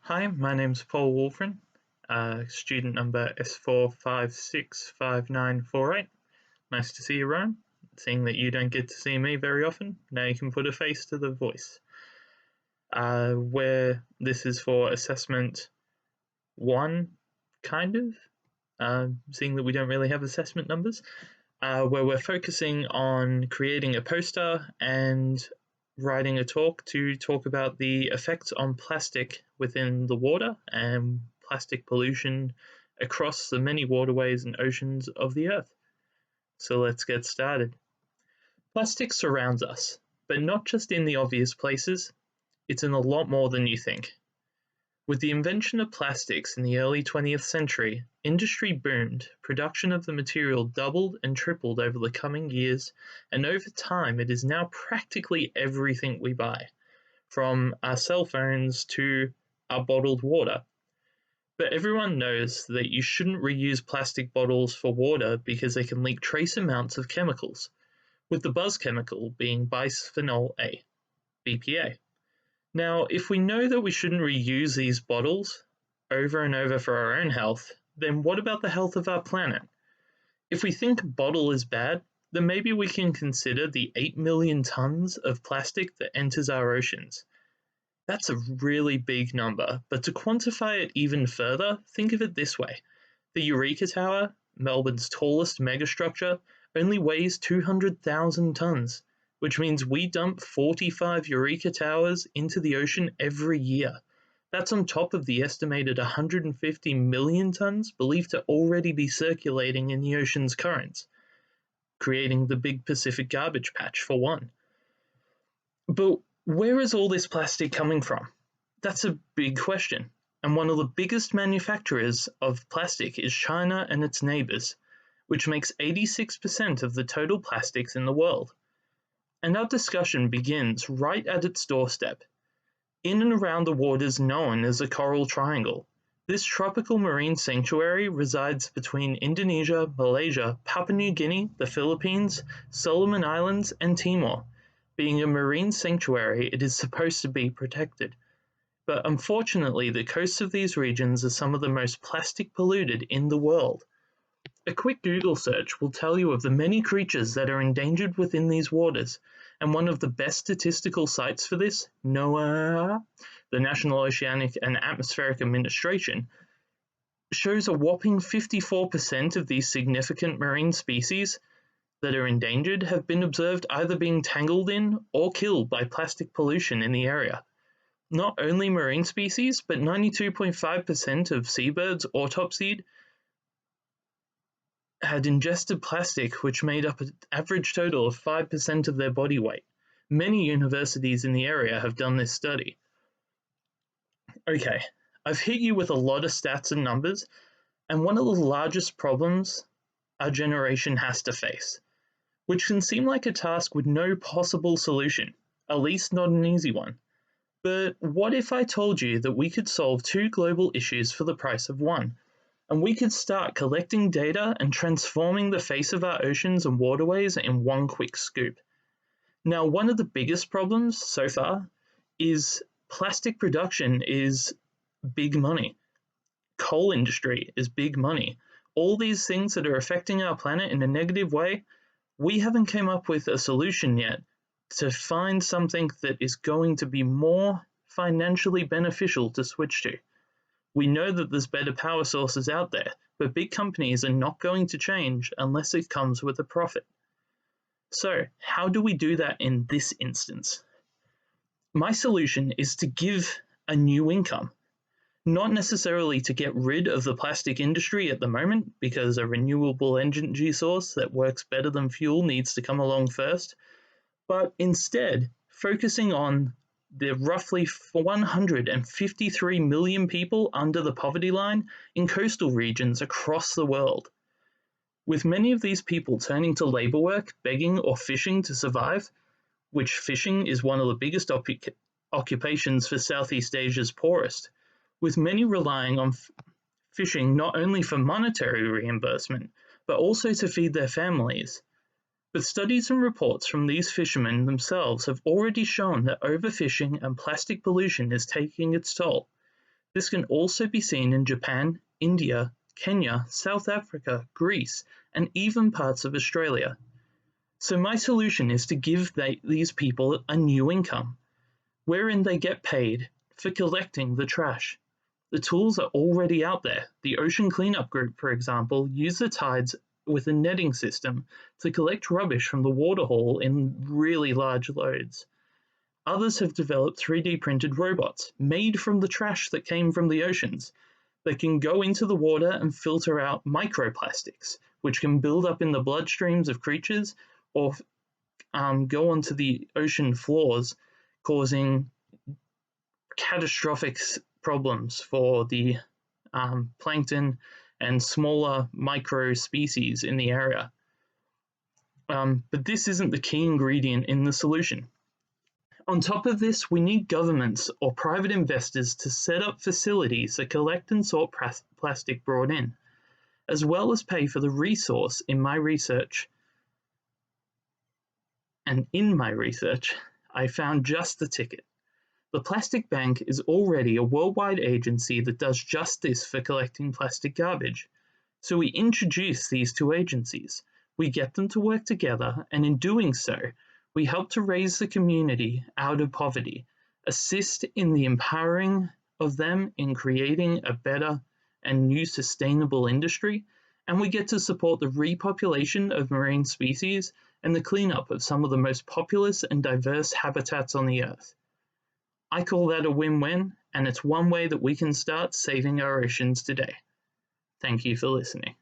Hi, my name's Paul Wolfren, student number S4565948. Nice to see you, Ryan. Seeing that you don't get to see me very often, now you can put a face to the voice. Where this is for assessment 1, kind of, seeing that we don't really have assessment numbers, where we're focusing on creating a poster and writing a talk to talk about the effects on plastic within the water and plastic pollution across the many waterways and oceans of the Earth. So let's get started. Plastic surrounds us, but not just in the obvious places, it's in a lot more than you think. With the invention of plastics in the early 20th century, industry boomed, production of the material doubled and tripled over the coming years, and over time it is now practically everything we buy, from our cell phones to our bottled water. But everyone knows that you shouldn't reuse plastic bottles for water because they can leak trace amounts of chemicals, with the buzz chemical being bisphenol A, BPA. Now, if we know that we shouldn't reuse these bottles over and over for our own health, then what about the health of our planet? If we think a bottle is bad, then maybe we can consider the 8 million tons of plastic that enters our oceans. That's a really big number, but to quantify it even further, think of it this way. The Eureka Tower, Melbourne's tallest megastructure, only weighs 200,000 tons, which means we dump 45 Eureka Towers into the ocean every year. That's on top of the estimated 150 million tons believed to already be circulating in the ocean's currents, creating the big Pacific garbage patch for one. But where is all this plastic coming from? That's a big question, and one of the biggest manufacturers of plastic is China and its neighbours, which makes 86% of the total plastics in the world. And our discussion begins right at its doorstep, in and around the waters known as the Coral Triangle. This tropical marine sanctuary resides between Indonesia, Malaysia, Papua New Guinea, the Philippines, Solomon Islands, and Timor. Being a marine sanctuary, it is supposed to be protected. But unfortunately, the coasts of these regions are some of the most plastic polluted in the world. A quick Google search will tell you of the many creatures that are endangered within these waters, and one of the best statistical sites for this, NOAA, the National Oceanic and Atmospheric Administration, shows a whopping 54% of these significant marine species that are endangered have been observed either being tangled in or killed by plastic pollution in the area. Not only marine species, but 92.5% of seabirds autopsied had ingested plastic, which made up an average total of 5% of their body weight. Many universities in the area have done this study. Okay, I've hit you with a lot of stats and numbers, and one of the largest problems our generation has to face, which can seem like a task with no possible solution, at least not an easy one. But what if I told you that we could solve two global issues for the price of one? And we could start collecting data and transforming the face of our oceans and waterways in one quick scoop. Now, one of the biggest problems so far is plastic production is big money. Coal industry is big money. All these things that are affecting our planet in a negative way, we haven't come up with a solution yet to find something that is going to be more financially beneficial to switch to. We know that there's better power sources out there, but big companies are not going to change unless it comes with a profit. So, how do we do that in this instance? My solution is to give a new income. Not necessarily to get rid of the plastic industry at the moment, because a renewable energy source that works better than fuel needs to come along first, but instead focusing on the roughly 153 million people under the poverty line in coastal regions across the world. With many of these people turning to labor work, begging or fishing to survive, which fishing is one of the biggest occupations for Southeast Asia's poorest, with many relying on fishing not only for monetary reimbursement, but also to feed their families. But studies and reports from these fishermen themselves have already shown that overfishing and plastic pollution is taking its toll. This can also be seen in Japan, India, Kenya, South Africa, Greece, and even parts of Australia. So my solution is to give these people a new income, wherein they get paid for collecting the trash. The tools are already out there. The Ocean Cleanup Group, for example, use the tides with a netting system to collect rubbish from the waterhole in really large loads. Others have developed 3D printed robots made from the trash that came from the oceans that can go into the water and filter out microplastics, which can build up in the bloodstreams of creatures or go onto the ocean floors, causing catastrophic problems for the plankton and smaller micro species in the area. But this isn't the key ingredient in the solution. On top of this, we need governments or private investors to set up facilities that collect and sort plastic brought in, as well as pay for the resource. In my research, I found just the ticket. The Plastic Bank is already a worldwide agency that does just this for collecting plastic garbage. So we introduce these two agencies. We get them to work together, and in doing so, we help to raise the community out of poverty, assist in the empowering of them in creating a better and new sustainable industry, and we get to support the repopulation of marine species and the cleanup of some of the most populous and diverse habitats on the earth. I call that a win-win, and it's one way that we can start saving our oceans today. Thank you for listening.